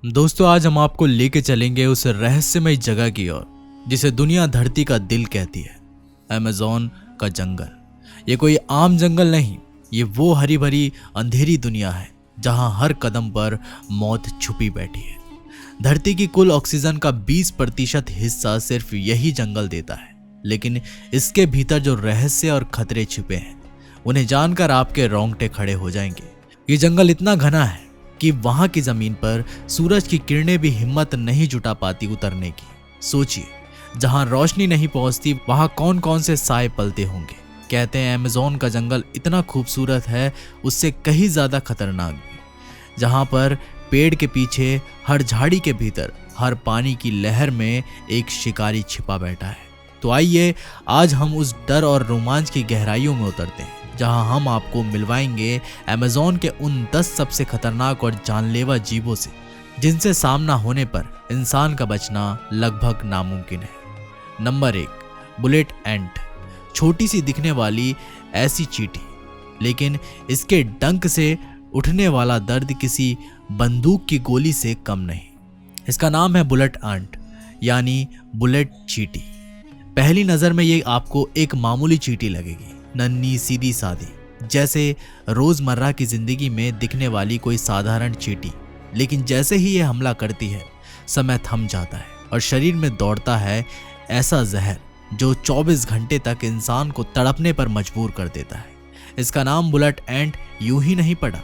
दोस्तों, आज हम आपको लेके चलेंगे उस रहस्यमय जगह की ओर जिसे दुनिया धरती का दिल कहती है, अमेज़न का जंगल। ये कोई आम जंगल नहीं, ये वो हरी भरी अंधेरी दुनिया है जहां हर कदम पर मौत छुपी बैठी है। धरती की कुल ऑक्सीजन का 20% हिस्सा सिर्फ यही जंगल देता है, लेकिन इसके भीतर जो रहस्य और खतरे छिपे हैं उन्हें जानकर आपके रोंगटे खड़े हो जाएंगे। ये जंगल इतना घना है कि वहां की जमीन पर सूरज की किरणें भी हिम्मत नहीं जुटा पाती उतरने की। सोचिए, जहां रोशनी नहीं पहुंचती वहां कौन कौन से साए पलते होंगे। कहते हैं अमेज़न का जंगल इतना खूबसूरत है, उससे कहीं ज्यादा खतरनाक भी। जहां पर पेड़ के पीछे, हर झाड़ी के भीतर, हर पानी की लहर में एक शिकारी छिपा बैठा है। तो आइए आज हम उस डर और रोमांच की गहराइयों में उतरते हैं, जहां हम आपको मिलवाएंगे अमेज़न के उन 10 सबसे खतरनाक और जानलेवा जीवों से जिनसे सामना होने पर इंसान का बचना लगभग नामुमकिन है। नंबर 1, बुलेट एंट। छोटी सी दिखने वाली ऐसी चींटी, लेकिन इसके डंक से उठने वाला दर्द किसी बंदूक की गोली से कम नहीं। इसका नाम है बुलेट एंट, यानी बुलेट चींटी। पहली नजर में ये आपको एक मामूली चींटी लगेगी, नन्ही सीधी सादी, जैसे रोजमर्रा की जिंदगी में दिखने वाली कोई साधारण चींटी। लेकिन जैसे ही ये हमला करती है, समय थम जाता है और शरीर में दौड़ता है ऐसा जहर जो 24 घंटे तक इंसान को तड़पने पर मजबूर कर देता है। इसका नाम बुलेट एंट यूं ही नहीं पड़ा।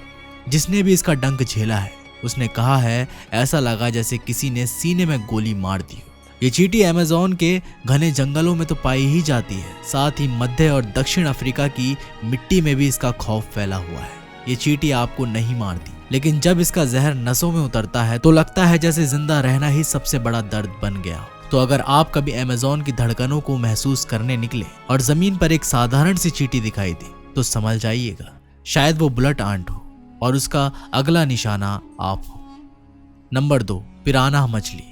जिसने भी इसका डंक झेला है उसने कहा है ऐसा लगा जैसे किसी ने सीने में गोली मार दी। ये चींटी अमेज़न के घने जंगलों में तो पाई ही जाती है, साथ ही मध्य और दक्षिण अफ्रीका की मिट्टी में भी इसका खौफ फैला हुआ है। ये चींटी आपको नहीं मारती, लेकिन जब इसका जहर नसों में उतरता है तो लगता है जैसे जिंदा रहना ही सबसे बड़ा दर्द बन गया। तो अगर आप कभी अमेज़न की धड़कनों को महसूस करने निकले और जमीन पर एक साधारण सी चींटी दिखाई दी तो समझ जाइएगा, शायद वो बुलेट एंट हो और उसका अगला निशाना आप हो। नंबर 2, पिरान्हा मछली।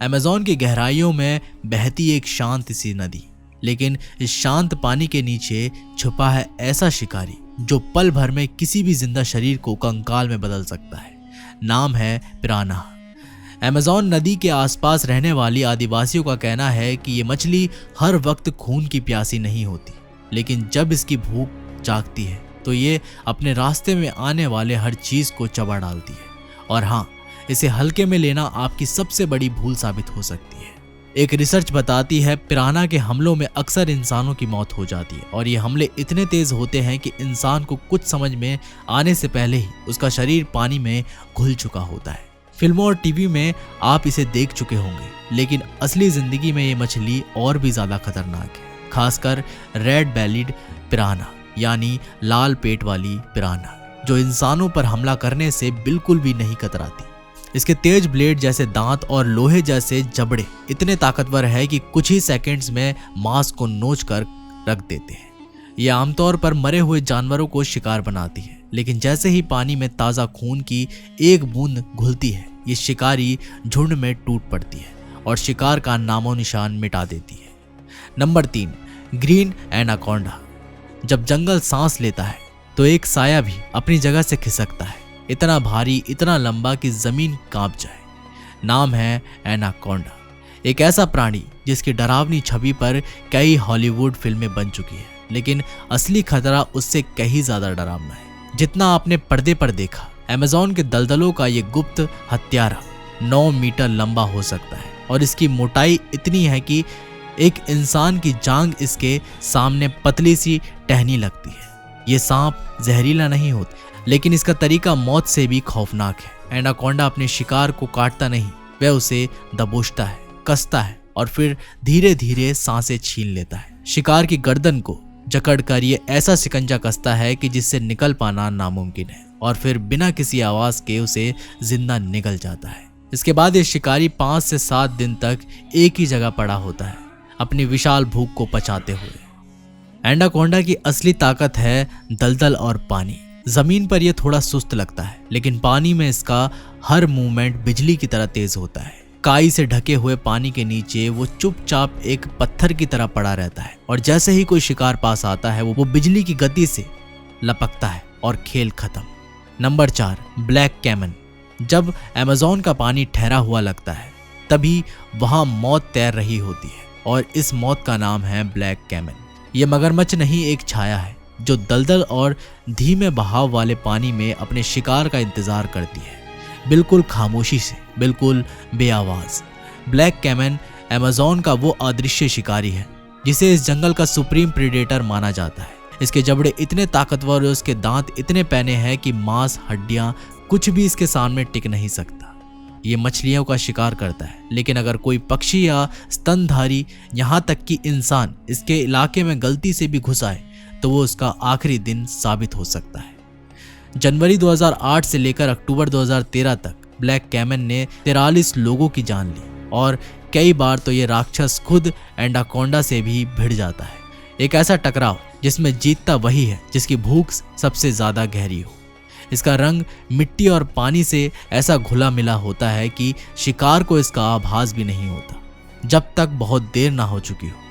अमेज़न की गहराइयों में बहती एक शांत सी नदी, लेकिन इस शांत पानी के नीचे छुपा है ऐसा शिकारी जो पल भर में किसी भी जिंदा शरीर को कंकाल में बदल सकता है। नाम है पिरान्हा। अमेज़न नदी के आसपास रहने वाली आदिवासियों का कहना है कि ये मछली हर वक्त खून की प्यासी नहीं होती, लेकिन जब इसकी भूख जागती है तो ये अपने रास्ते में आने वाले हर चीज को चबा डालती है। और हाँ, इसे हल्के में लेना आपकी सबसे बड़ी भूल साबित हो सकती है। एक रिसर्च बताती है पिरान्हा के हमलों में अक्सर इंसानों की मौत हो जाती है और ये हमले इतने तेज होते हैं कि इंसान को कुछ समझ में आने से पहले ही उसका शरीर पानी में घुल चुका होता है। फिल्मों और टीवी में आप इसे देख चुके होंगे, लेकिन असली जिंदगी में ये मछली और भी ज्यादा खतरनाक है, खासकर रेड बेलीड पिरान्हा, यानी लाल पेट वाली पिरान्हा, जो इंसानों पर हमला करने से बिल्कुल भी नहीं कतराती। इसके तेज ब्लेड जैसे दांत और लोहे जैसे जबड़े इतने ताकतवर है कि कुछ ही सेकंड्स में मांस को नोच कर रख देते हैं। ये आमतौर पर मरे हुए जानवरों को शिकार बनाती है, लेकिन जैसे ही पानी में ताज़ा खून की एक बूंद घुलती है, ये शिकारी झुंड में टूट पड़ती है और शिकार का नामो निशान मिटा देती है। Number 3, green anaconda. जब जंगल सांस लेता है तो एक साया भी अपनी जगह से खिसकता है, इतना भारी, इतना लंबा कि जमीन कांप जाए। नाम है एनाकोंडा। एक ऐसा प्राणी जिसकी डरावनी छवि पर कई हॉलीवुड फिल्में बन चुकी है, लेकिन असली खतरा उससे कहीं ज्यादा डरावना है जितना आपने पर्दे पर देखा। अमेज़न के दलदलों का ये गुप्त हत्यारा 9 मीटर लंबा हो सकता है और इसकी मोटाई इतनी है कि एक इंसान की जांघ इसके सामने पतली सी टहनी लगती है। ये सांप जहरीला नहीं होता, लेकिन इसका तरीका मौत से भी खौफनाक है। एनाकोंडा अपने शिकार को काटता नहीं, वह उसे दबोचता है, कसता है और फिर धीरे धीरे सांसें छीन लेता है। शिकार की गर्दन को जकड़कर ये ऐसा शिकंजा कसता है कि जिससे निकल पाना नामुमकिन है और फिर बिना किसी आवाज के उसे जिंदा निगल जाता है। इसके बाद ये शिकारी 5 से 7 दिन तक एक ही जगह पड़ा होता है, अपनी विशाल भूख को पचाते हुए। एनाकोंडा की असली ताकत है दलदल और पानी। जमीन पर यह थोड़ा सुस्त लगता है, लेकिन पानी में इसका हर मूवमेंट बिजली की तरह तेज होता है। काई से ढके हुए पानी के नीचे वो चुपचाप एक पत्थर की तरह पड़ा रहता है और जैसे ही कोई शिकार पास आता है वो बिजली की गति से लपकता है और खेल खत्म। Number 4, black caiman. जब अमेज़न का पानी ठहरा हुआ लगता है तभी वहां मौत तैर रही होती है और इस मौत का नाम है ब्लैक कैमन। ये मगरमच्छ नहीं, एक छाया है जो दलदल और धीमे बहाव वाले पानी में अपने शिकार का इंतजार करती है, बिल्कुल खामोशी से, बिल्कुल बेआवाज। ब्लैक कैमन अमेज़न का वो अदृश्य शिकारी है जिसे इस जंगल का सुप्रीम प्रेडेटर माना जाता है। इसके जबड़े इतने ताकतवर और उसके दांत इतने पैने हैं कि मांस, हड्डियां, कुछ भी इसके सामने टिक नहीं सकता। ये मछलियों का शिकार करता है, लेकिन अगर कोई पक्षी या स्तनधारी, यहाँ तक कि इंसान इसके इलाके में गलती से भी घुस आए तो वो उसका आखिरी दिन साबित हो सकता है। जनवरी 2008 से लेकर अक्टूबर 2013 तक ब्लैक कैमन ने 43 लोगों की जान ली और कई बार तो ये राक्षस खुद एंडाकोंडा से भी भिड़ जाता है। एक ऐसा टकराव जिसमें जीतता वही है जिसकी भूख सबसे ज्यादा गहरी हो। इसका रंग मिट्टी और पानी से ऐसा घुला मिला होता है कि शिकार को इसका आभास भी नहीं होता जब तक बहुत देर ना हो चुकी हो।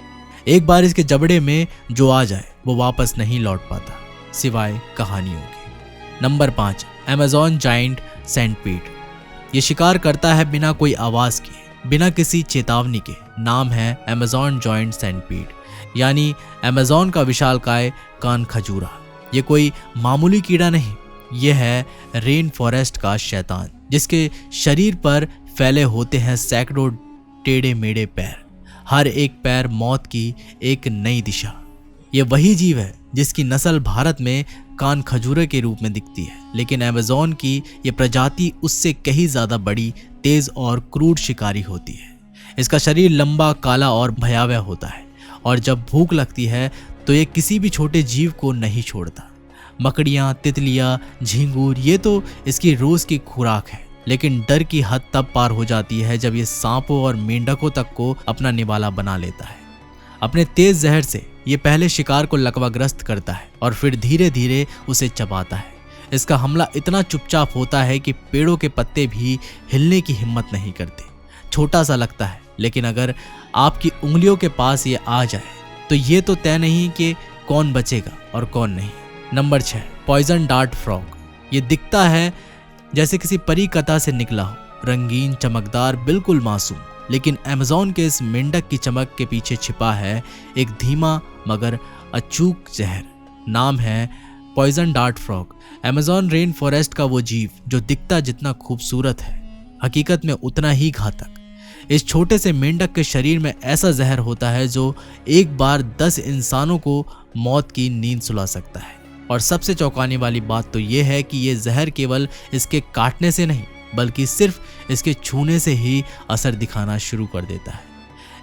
एक बार इसके जबड़े में जो आ जाए वो वापस नहीं लौट पाता सिवाय कहानियों के। Number 5, Amazon giant centipede. ये शिकार करता है बिना कोई आवाज के, बिना किसी चेतावनी के। नाम है अमेज़न जायंट सेंटीपीड, यानी अमेज़न का विशालकाय कान खजूरा। ये कोई मामूली कीड़ा नहीं, ये है रेन फॉरेस्ट का शैतान, जिसके शरीर पर फैले होते हैं सैकड़ों टेढ़े मेढ़े पैर, हर एक पैर मौत की एक नई दिशा। ये वही जीव है जिसकी नस्ल भारत में कान खजूरे के रूप में दिखती है, लेकिन अमेज़न की ये प्रजाति उससे कहीं ज्यादा बड़ी, तेज और क्रूर शिकारी होती है। इसका शरीर लंबा, काला और भयावह होता है और जब भूख लगती है तो ये किसी भी छोटे जीव को नहीं छोड़ता। मकड़ियाँ, तितलियाँ, झींगुर, ये तो इसकी रोज की खुराक है, लेकिन डर की हद तब पार हो जाती है जब ये सांपों और मेंढकों तक को अपना निवाला बना लेता है। अपने तेज जहर से ये पहले शिकार को लकवाग्रस्त करता है और फिर धीरे धीरे उसे चबाता है। इसका हमला इतना चुपचाप होता है कि पेड़ों के पत्ते भी हिलने की हिम्मत नहीं करते। छोटा सा लगता है, लेकिन अगर आपकी उंगलियों के पास ये आ जाए तो ये तो तय नहीं कि कौन बचेगा और कौन नहीं। Number 6, poison dart frog. ये दिखता है जैसे किसी परी कथा से निकला हो, रंगीन, चमकदार, बिल्कुल मासूम। लेकिन अमेज़न के इस मेंढक की चमक के पीछे छिपा है एक धीमा मगर अचूक जहर। नाम है poison dart frog. Amazon rain forest का वो जीव जो दिखता जितना खूबसूरत है, हकीकत में उतना ही घातक। इस छोटे से मेंढक के शरीर में ऐसा जहर होता है जो एक बार 10 इंसानों को मौत की नींद सुला सकता है। और सबसे चौंकाने वाली बात तो यह है कि यह जहर केवल इसके काटने से नहीं, बल्कि सिर्फ इसके छूने से ही असर दिखाना शुरू कर देता है।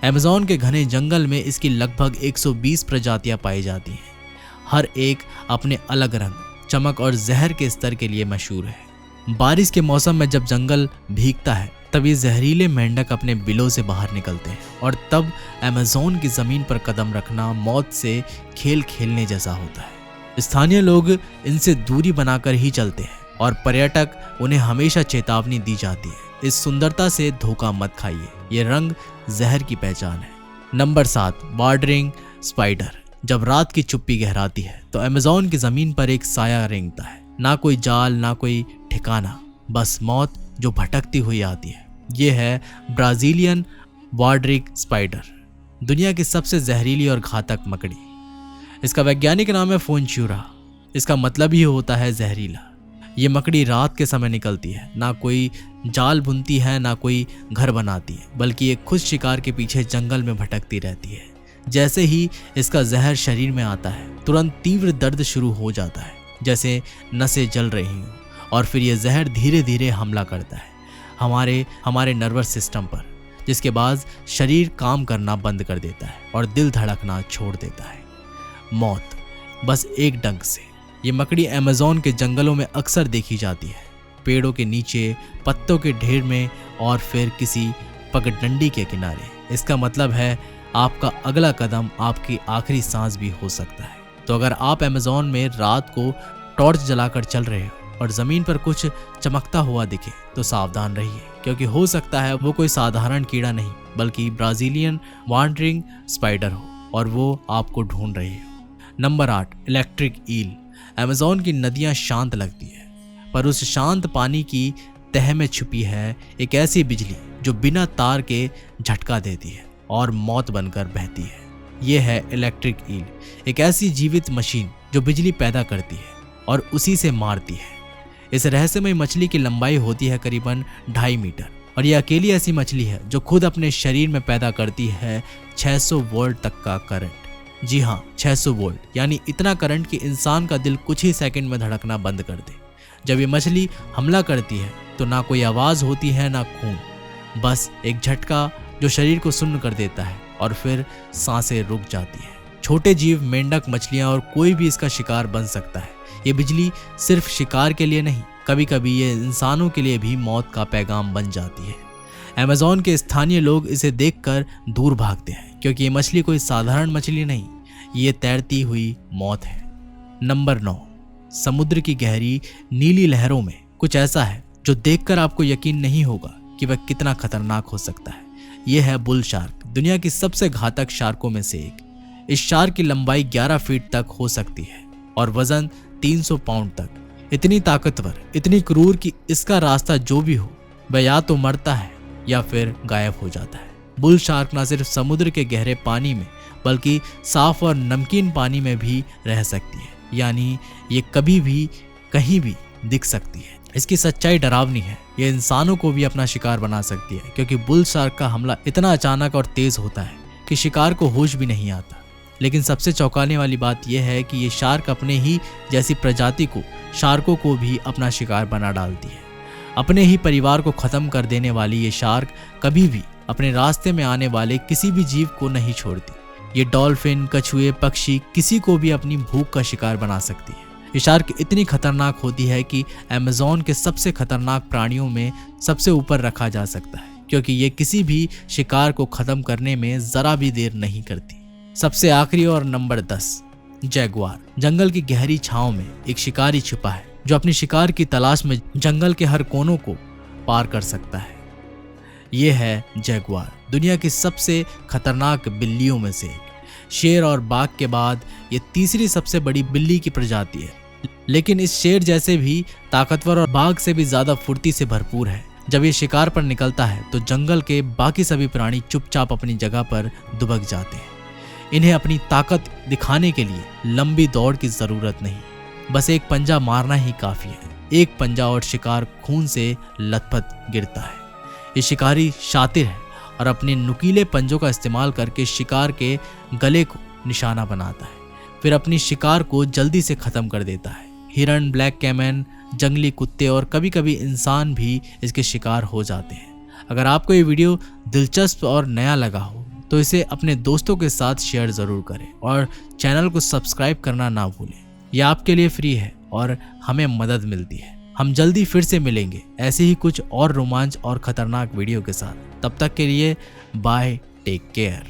अमेज़न के घने जंगल में इसकी लगभग 120 प्रजातियां पाई जाती हैं। हर एक अपने अलग रंग, चमक और जहर के स्तर के लिए मशहूर है। बारिश के मौसम में जब जंगल भीगता है तब ये जहरीले मेंढक अपने बिलों से बाहर निकलते हैं और तब अमेज़न की जमीन पर कदम रखना मौत से खेल खेलने जैसा होता है। स्थानीय लोग इनसे दूरी बनाकर ही चलते हैं और पर्यटक उन्हें हमेशा चेतावनी दी जाती है, इस सुंदरता से धोखा मत खाइए, ये रंग जहर की पहचान है। Number 7, wandering spider. जब रात की चुप्पी गहराती है तो अमेज़न की जमीन पर एक साया रेंगता है। ना कोई जाल, ना कोई ठिकाना, बस मौत जो भटकती हुई आती है। ये है ब्राजीलियन वांडरिंग स्पाइडर, दुनिया की सबसे जहरीली और घातक मकड़ी। इसका वैज्ञानिक नाम है फोनच्यूरा। इसका मतलब ही होता है जहरीला। ये मकड़ी रात के समय निकलती है, ना कोई जाल बुनती है, ना कोई घर बनाती है, बल्कि ये खुद शिकार के पीछे जंगल में भटकती रहती है। जैसे ही इसका जहर शरीर में आता है तुरंत तीव्र दर्द शुरू हो जाता है, जैसे नसें जल रही हों, और फिर ये जहर धीरे धीरे हमला करता है हमारे नर्वस सिस्टम पर, जिसके बाद शरीर काम करना बंद कर देता है और दिल धड़कना छोड़ देता है। मौत, बस एक डंक से। ये मकड़ी अमेज़न के जंगलों में अक्सर देखी जाती है, पेड़ों के नीचे, पत्तों के ढेर में और फिर किसी पगडंडी के किनारे। इसका मतलब है आपका अगला कदम आपकी आखिरी सांस भी हो सकता है। तो अगर आप अमेज़न में रात को टॉर्च जलाकर चल रहे हो और जमीन पर कुछ चमकता हुआ दिखे तो सावधान रहिए, क्योंकि हो सकता है वो कोई साधारण कीड़ा नहीं बल्कि ब्राजीलियन वांडरिंग स्पाइडर हो और वो आपको ढूंढ रही हो। Number 8, electric eel. अमेज़न की नदियां शांत लगती है, पर उस शांत पानी की तह में छुपी है एक ऐसी बिजली जो बिना तार के झटका देती है और मौत बनकर बहती है। ये है इलेक्ट्रिक ईल, एक ऐसी जीवित मशीन जो बिजली पैदा करती है और उसी से मारती है। इस रहस्यमय मछली की लंबाई होती है करीबन 2.5 मीटर और ये अकेली ऐसी मछली है जो खुद अपने शरीर में पैदा करती है 600 वोल्ट तक का करंट। जी हाँ, 600 वोल्ट, यानी इतना करंट कि इंसान का दिल कुछ ही सेकंड में धड़कना बंद कर दे। जब ये मछली हमला करती है तो ना कोई आवाज होती है ना खून, बस एक झटका जो शरीर को सुन्न कर देता है और फिर सांसें रुक जाती है। छोटे जीव, मेंढक, मछलियां और कोई भी इसका शिकार बन सकता है। ये बिजली सिर्फ शिकार के लिए नहीं, कभी कभी ये इंसानों के लिए भी मौत का पैगाम बन जाती है। अमेज़न के स्थानीय लोग इसे देखकर दूर भागते हैं क्योंकि ये मछली कोई साधारण मछली नहीं, ये तैरती हुई मौत है। नंबर 9, समुद्र की गहरी नीली लहरों में कुछ ऐसा है जो देखकर आपको यकीन नहीं होगा कि वह कितना खतरनाक हो सकता है। यह है बुल शार्क, दुनिया की सबसे घातक शार्कों में से एक। इस शार्क की लंबाई 11 फीट तक हो सकती है और वजन 300 पाउंड तक। इतनी ताकतवर, इतनी क्रूर कि इसका रास्ता जो भी हो वह या तो मरता है या फिर गायब हो जाता है। बुल शार्क न सिर्फ समुद्र के गहरे पानी में बल्कि साफ और नमकीन पानी में भी रह सकती है, यानी ये कभी भी कहीं भी दिख सकती है। इसकी सच्चाई डरावनी है, ये इंसानों को भी अपना शिकार बना सकती है क्योंकि बुल शार्क का हमला इतना अचानक और तेज होता है कि शिकार को होश भी नहीं आता। लेकिन सबसे चौंकाने वाली बात यह है कि ये शार्क अपने ही जैसी प्रजाति को, शार्कों को भी अपना शिकार बना डालती है। अपने ही परिवार को खत्म कर देने वाली ये शार्क कभी भी अपने रास्ते में आने वाले किसी भी जीव को नहीं छोड़ती। ये डॉल्फिन, कछुए, पक्षी, किसी को भी अपनी भूख का शिकार बना सकती है। ये शार्क इतनी खतरनाक होती है कि अमेज़न के सबसे खतरनाक प्राणियों में सबसे ऊपर रखा जा सकता है क्योंकि ये किसी भी शिकार को खत्म करने में जरा भी देर नहीं करती। सबसे आखिरी और नंबर 10, जैगुआर। जंगल की गहरी छांव में एक शिकारी छिपा है जो अपनी शिकार की तलाश में जंगल के हर कोनों को पार कर सकता है। यह है जैगुआर, दुनिया की सबसे खतरनाक बिल्लियों में से एक। शेर और बाघ के बाद ये तीसरी सबसे बड़ी बिल्ली की प्रजाति है, लेकिन इस शेर जैसे भी ताकतवर और बाघ से भी ज्यादा फुर्ती से भरपूर है। जब ये शिकार पर निकलता है तो जंगल के बाकी सभी प्राणी चुपचाप अपनी जगह पर दुबक जाते हैं। इन्हें अपनी ताकत दिखाने के लिए लंबी दौड़ की जरूरत नहीं, बस एक पंजा मारना ही काफी है। एक पंजा और शिकार खून से लथपथ गिरता है। ये शिकारी शातिर है और अपने नुकीले पंजों का इस्तेमाल करके शिकार के गले को निशाना बनाता है, फिर अपनी शिकार को जल्दी से खत्म कर देता है। हिरण, ब्लैक कैमन, जंगली कुत्ते और कभी कभी इंसान भी इसके शिकार हो जाते हैं। अगर आपको ये वीडियो दिलचस्प और नया लगा हो तो इसे अपने दोस्तों के साथ शेयर जरूर करें और चैनल को सब्सक्राइब करना ना भूलें। यह आपके लिए फ्री है और हमें मदद मिलती है। हम जल्दी फिर से मिलेंगे ऐसे ही कुछ और रोमांच और खतरनाक वीडियो के साथ। तब तक के लिए बाय, टेक केयर।